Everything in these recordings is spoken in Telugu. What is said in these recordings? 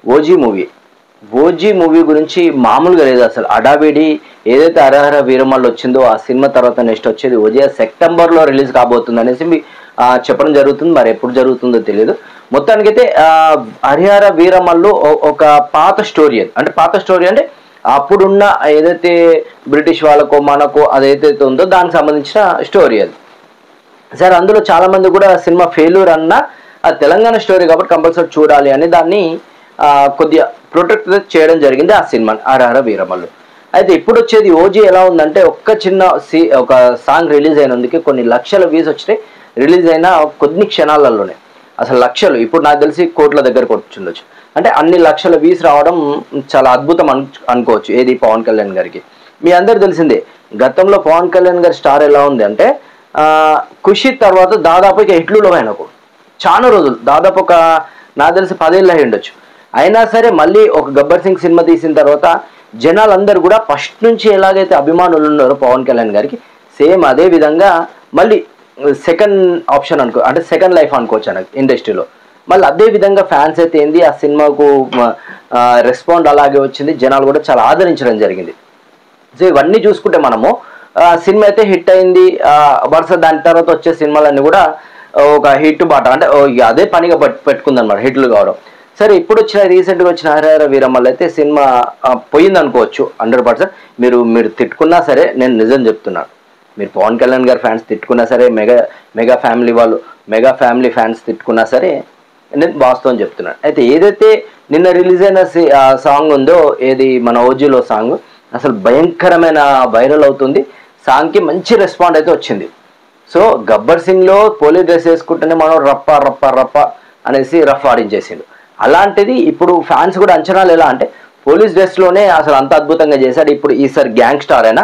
OG movie. ఓజీ మూవీ గురించి మామూలుగా లేదు అసలు. అడావిడి ఏదైతే హరహర వీరమల్లు వచ్చిందో ఆ సినిమా తర్వాత నెక్స్ట్ వచ్చేది ఓజీ సెప్టెంబర్లో రిలీజ్ కాబోతుంది అనేసి చెప్పడం జరుగుతుంది. మరి ఎప్పుడు జరుగుతుందో తెలియదు. మొత్తానికైతే హరిహర వీరమల్లు ఒక పాత స్టోరీ. అంటే పాత స్టోరీ అంటే అప్పుడున్న ఏదైతే బ్రిటిష్ వాళ్ళకో మనకో అదైతే ఉందో దానికి సంబంధించిన స్టోరీ అది. సార్ అందులో చాలా మంది కూడా సినిమా ఫెయిల్యూర్ అన్న అది తెలంగాణ స్టోరీ కాబట్టి కంపల్సరీ చూడాలి అని దాన్ని కొద్దిగా ప్రొటెక్ట్ చేయడం జరిగింది ఆ సినిమా హరహర వీరమల్లు. అయితే ఇప్పుడు వచ్చేది ఓజీ ఎలా ఉందంటే ఒక్క చిన్న ఒక సాంగ్ రిలీజ్ అయినందుకు కొన్ని లక్షల వ్యూస్ వచ్చినాయి. రిలీజ్ అయిన కొన్ని క్షణాలలోనే అసలు లక్షలు, ఇప్పుడు నాకు తెలిసి కోట్ల దగ్గరకు వచ్చిండొచ్చు. అంటే అన్ని లక్షల వ్యూస్ రావడం చాలా అద్భుతం అనుకోవచ్చు. ఏది పవన్ కళ్యాణ్ గారికి. మీ అందరు తెలిసిందే గతంలో పవన్ కళ్యాణ్ గారి స్టార్ ఎలా ఉంది అంటే ఖుషి తర్వాత దాదాపు ఇక హిట్లులో ఆయనకు చాలా రోజులు దాదాపు ఒక నాకు తెలిసి 10 ఏళ్ళు అయి ఉండొచ్చు. అయినా సరే మళ్ళీ ఒక గబ్బర్ సింగ్ సినిమా తీసిన తర్వాత జనాలందరూ కూడా ఫస్ట్ నుంచి ఎలాగైతే అభిమానులు ఉన్నారో పవన్ కళ్యాణ్ గారికి సేమ్ అదే విధంగా మళ్ళీ సెకండ్ ఆప్షన్ అనుకో, అంటే సెకండ్ లైఫ్ అనుకోవచ్చు అన్నది ఇండస్ట్రీలో. మళ్ళీ అదే విధంగా ఫ్యాన్స్ అయితే ఏంది ఆ సినిమాకు రెస్పాండ్ అలాగే వచ్చింది. జనాలు కూడా చాలా ఆదరించడం జరిగింది. సో ఇవన్నీ చూసుకుంటే మనము సినిమా అయితే హిట్ అయింది. వరుస దాని తర్వాత వచ్చే సినిమాలన్నీ కూడా ఒక హిట్ బాట అంటే అదే పనిగా పెట్టుకుందన్నమాట హిట్లు కావడం. సరే ఇప్పుడు వచ్చిన రీసెంట్గా వచ్చిన హరహర వీరమల్లు అయితే సినిమా పోయింది అనుకోవచ్చు 100%. మీరు తిట్టుకున్నా సరే నేను నిజం చెప్తున్నాను. మీరు పవన్ కళ్యాణ్ గారి ఫ్యాన్స్ తిట్టుకున్నా సరే, మెగా ఫ్యామిలీ ఫ్యాన్స్ తిట్టుకున్నా సరే నేను వాస్తవం చెప్తున్నాను. అయితే ఏదైతే నిన్న రిలీజ్ అయిన సాంగ్ ఉందో ఏది మన ఓజీలో సాంగ్ అసలు భయంకరమైన వైరల్ అవుతుంది. సాంగ్కి మంచి రెస్పాండ్ అయితే వచ్చింది. సో గబ్బర్ సింగ్లో పోలీస్ డ్రెస్ వేసుకుంటేనే మనం రప్ప రప్ప రప్ప అనేసి రఫ్ ఆడించేసిండు. అలాంటిది ఇప్పుడు ఫ్యాన్స్ కూడా అంచనాలు ఎలా అంటే పోలీస్ డ్రెస్లోనే అసలు అంత అద్భుతంగా చేశాడు. ఇప్పుడు ఈసారి గ్యాంగ్ స్టార్ అయినా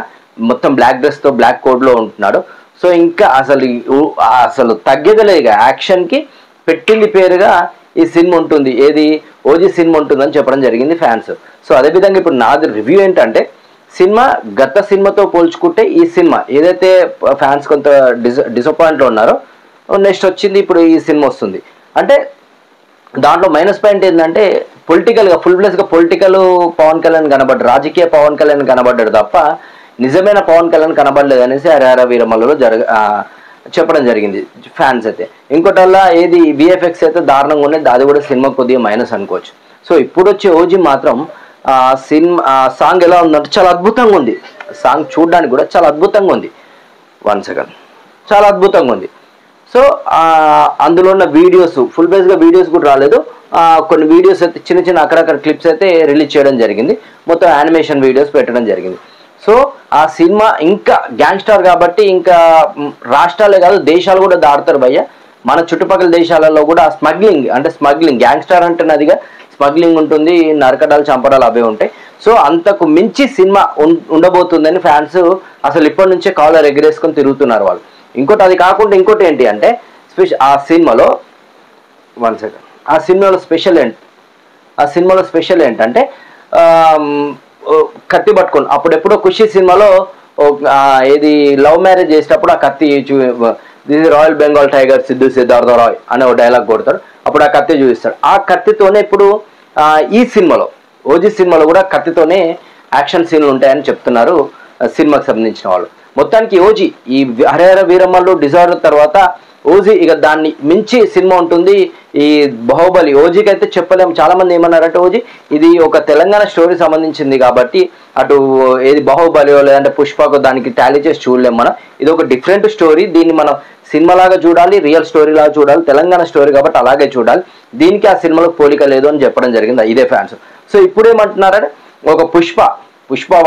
మొత్తం బ్లాక్ డ్రెస్తో బ్లాక్ కోడ్లో ఉంటున్నాడు. సో ఇంకా అసలు తగ్గేదలేదు. ఇక యాక్షన్కి పెట్టింది పేరుగా ఈ సినిమా ఉంటుంది. ఏది ఓజీ సినిమా ఉంటుందని చెప్పడం జరిగింది ఫ్యాన్స్. సో అదేవిధంగా ఇప్పుడు నాది రివ్యూ ఏంటంటే సినిమా గత సినిమాతో పోల్చుకుంటే ఈ సినిమా ఏదైతే ఫ్యాన్స్ కొంత డిసప్పాయింట్లో ఉన్నారో నెక్స్ట్ వచ్చింది ఇప్పుడు ఈ సినిమా వస్తుంది. అంటే దాంట్లో మైనస్ పాయింట్ ఏంటంటే పొలిటికల్గా ఫుల్ ప్లేస్గా పొలిటికల్ పవన్ కళ్యాణ్ కనబడ్డాడు, రాజకీయ పవన్ కళ్యాణ్ కనబడ్డాడు తప్ప నిజమైన పవన్ కళ్యాణ్ కనబడలేదు అనేసి హరహర వీరమల్లులో చెప్పడం జరిగింది ఫ్యాన్స్ అయితే. ఇంకోటల్లా ఏది విఎఫ్ఎక్స్ అయితే దారుణంగా ఉండేది, అది కూడా సినిమా కొద్దిగా మైనస్ అనుకోవచ్చు. సో ఇప్పుడు వచ్చే ఓజీ మాత్రం సినిమా సాంగ్ ఎలా ఉందంటే చాలా అద్భుతంగా ఉంది. సాంగ్ చూడడానికి కూడా చాలా అద్భుతంగా ఉంది. 1 సెకండ్ చాలా అద్భుతంగా ఉంది. సో అందులో ఉన్న వీడియోస్ ఫుల్ బేస్గా వీడియోస్ కూడా రాలేదు. కొన్ని వీడియోస్ అయితే చిన్న చిన్న అక్కడక్కడ క్లిప్స్ అయితే రిలీజ్ చేయడం జరిగింది. మొత్తం యానిమేషన్ వీడియోస్ పెట్టడం జరిగింది. సో ఆ సినిమా ఇంకా గ్యాంగ్స్టార్ కాబట్టి ఇంకా రాష్ట్రాలే కాదు దేశాలు కూడా దాడతారు భయ్య. మన చుట్టుపక్కల దేశాలలో కూడా స్మగ్లింగ్ గ్యాంగ్స్టార్ అంటే నదిగా స్మగ్లింగ్ ఉంటుంది, నరకడాలు చంపడాలు అవే ఉంటాయి. సో అంతకు మించి సినిమా ఉండబోతుందని ఫ్యాన్స్ అసలు ఇప్పటి నుంచే కాలర్ ఎగరేసుకొని తిరుగుతున్నారు వాళ్ళు. ఇంకోటి అది కాకుండా ఇంకోటి ఏంటి అంటే ఆ సినిమాలో 1 సెకండ్ ఆ సినిమాలో స్పెషల్ ఏంటంటే కత్తి పట్టుకొని అప్పుడెప్పుడో ఖుషి సినిమాలో ఏది లవ్ మ్యారేజ్ చేసేటప్పుడు ఆ కత్తి this is royal Bengal tiger Siddharth Roy అనే ఒక డైలాగ్ కొడతాడు. అప్పుడు ఆ కత్తి చూపిస్తాడు. ఆ కత్తితోనే ఇప్పుడు ఈ సినిమాలో ఓజీ సినిమాలో కూడా కత్తితోనే యాక్షన్ సీన్లు ఉంటాయని చెప్తున్నారు సినిమాకి సంబంధించిన వాళ్ళు. మొత్తానికి ఓజీ ఈ హరహర వీరమల్లు డిజార్డర్ తర్వాత ఓజీ ఇక దాన్ని మించి సినిమా ఉంటుంది. ఈ బాహుబలి ఓజీకి అయితే చెప్పలేము. చాలా మంది ఏమన్నారంటే ఓజీ ఇది ఒక తెలంగాణ స్టోరీ సంబంధించింది కాబట్టి అటు ఏది బాహుబలి లేదంటే పుష్పకు దానికి టాలీ చేసి చూడలేము మనం. ఇది ఒక డిఫరెంట్ స్టోరీ, దీన్ని మనం సినిమాలాగా చూడాలి, రియల్ స్టోరీ లాగా చూడాలి, తెలంగాణ స్టోరీ కాబట్టి అలాగే చూడాలి, దీనికి ఆ సినిమాలో పోలిక లేదు అని చెప్పడం జరిగింది ఇదే ఫ్యాన్స్. సో ఇప్పుడు ఏమంటున్నారంటే ఒక పుష్ప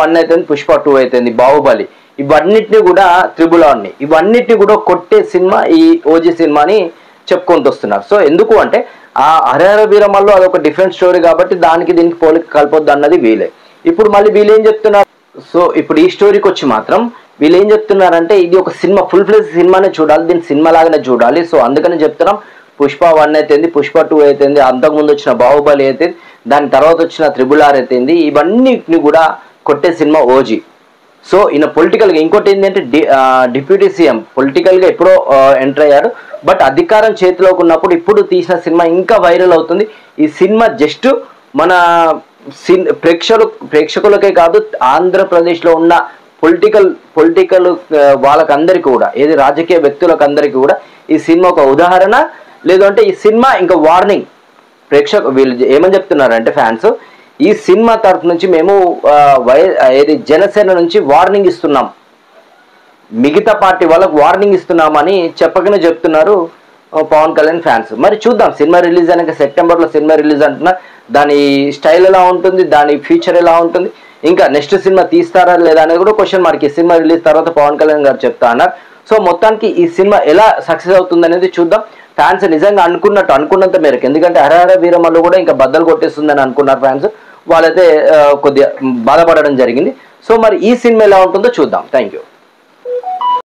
1 అయితేంది, పుష్ప 2 అయితేంది, బాహుబలి ఇవన్నిటిని కూడా త్రిబులాన్ని ఇవన్నిటిని కూడా కొట్టే సినిమా ఈ ఓజీ సినిమాని చెప్పుకుంటూ వస్తున్నారు. సో ఎందుకు అంటే ఆ హరహర వీరమల్లు అదొక డిఫరెంట్ స్టోరీ కాబట్టి దానికి దీనికి పోలిక కలపొద్దు అన్నది వీలే. ఇప్పుడు మళ్ళీ వీళ్ళు ఏం చెప్తున్నారు, సో ఇప్పుడు ఈ స్టోరీకి వచ్చి మాత్రం వీళ్ళు ఏం చెప్తున్నారంటే ఇది ఒక సినిమా ఫుల్ ఫ్లెజ్ సినిమానే చూడాలి, దీన్ని సినిమా లాగానే చూడాలి. సో అందుకని చెప్తున్నాం పుష్ప 1 అయితేంది, పుష్ప 2 అయితేంది, అంతకుముందు వచ్చిన బాహుబలి అయితే, దాని తర్వాత వచ్చిన RRR అయితేంది, ఇవన్నిటిని కూడా కొట్టే సినిమా ఓజీ. సో ఈయన పొలిటికల్గా ఇంకోటి ఏంటంటే డిప్యూటీ సీఎం పొలిటికల్గా ఎప్పుడో ఎంటర్ అయ్యారు. బట్ అధికారం చేతిలోకి ఉన్నప్పుడు ఇప్పుడు తీసిన సినిమా ఇంకా వైరల్ అవుతుంది. ఈ సినిమా జస్ట్ మన ప్రేక్షకులకే కాదు, ఆంధ్రప్రదేశ్లో ఉన్న పొలిటికల్ వాళ్ళకందరికీ కూడా, ఏది రాజకీయ వ్యక్తులకందరికీ కూడా ఈ సినిమా ఒక ఉదాహరణ. లేదంటే ఈ సినిమా ఇంకా వార్నింగ్. వీళ్ళు ఏమని చెప్తున్నారంటే ఫ్యాన్స్, ఈ సినిమా తరఫు నుంచి మేము ఏది జనసేన నుంచి వార్నింగ్ ఇస్తున్నాం, మిగతా పార్టీ వాళ్ళకు వార్నింగ్ ఇస్తున్నామని చెప్పకనే చెప్తున్నారు పవన్ కళ్యాణ్ ఫ్యాన్స్. మరి చూద్దాం, సినిమా రిలీజ్ అయినాక సెప్టెంబర్లో సినిమా రిలీజ్ అంటున్నా, దాని స్టైల్ ఎలా ఉంటుంది, దాని ఫ్యూచర్ ఎలా ఉంటుంది, ఇంకా నెక్స్ట్ సినిమా తీస్తారా లేదా అనేది కూడా క్వశ్చన్ మార్క్. ఈ సినిమా రిలీజ్ తర్వాత పవన్ కళ్యాణ్ గారు చెప్తా అన్నారు. సో మొత్తానికి ఈ సినిమా ఎలా సక్సెస్ అవుతుంది అనేది చూద్దాం. ఫ్యాన్స్ నిజంగా అనుకున్నంత మేరకు, ఎందుకంటే హరహర వీరమల్లు కూడా ఇంకా బద్దలు కొట్టేస్తుందని అనుకున్నారు ఫ్యాన్స్, వాళ్ళైతే కొద్దిగా బాధపడడం జరిగింది. సో మరి ఈ సినిమా ఎలా ఉంటుందో చూద్దాం. Thank you.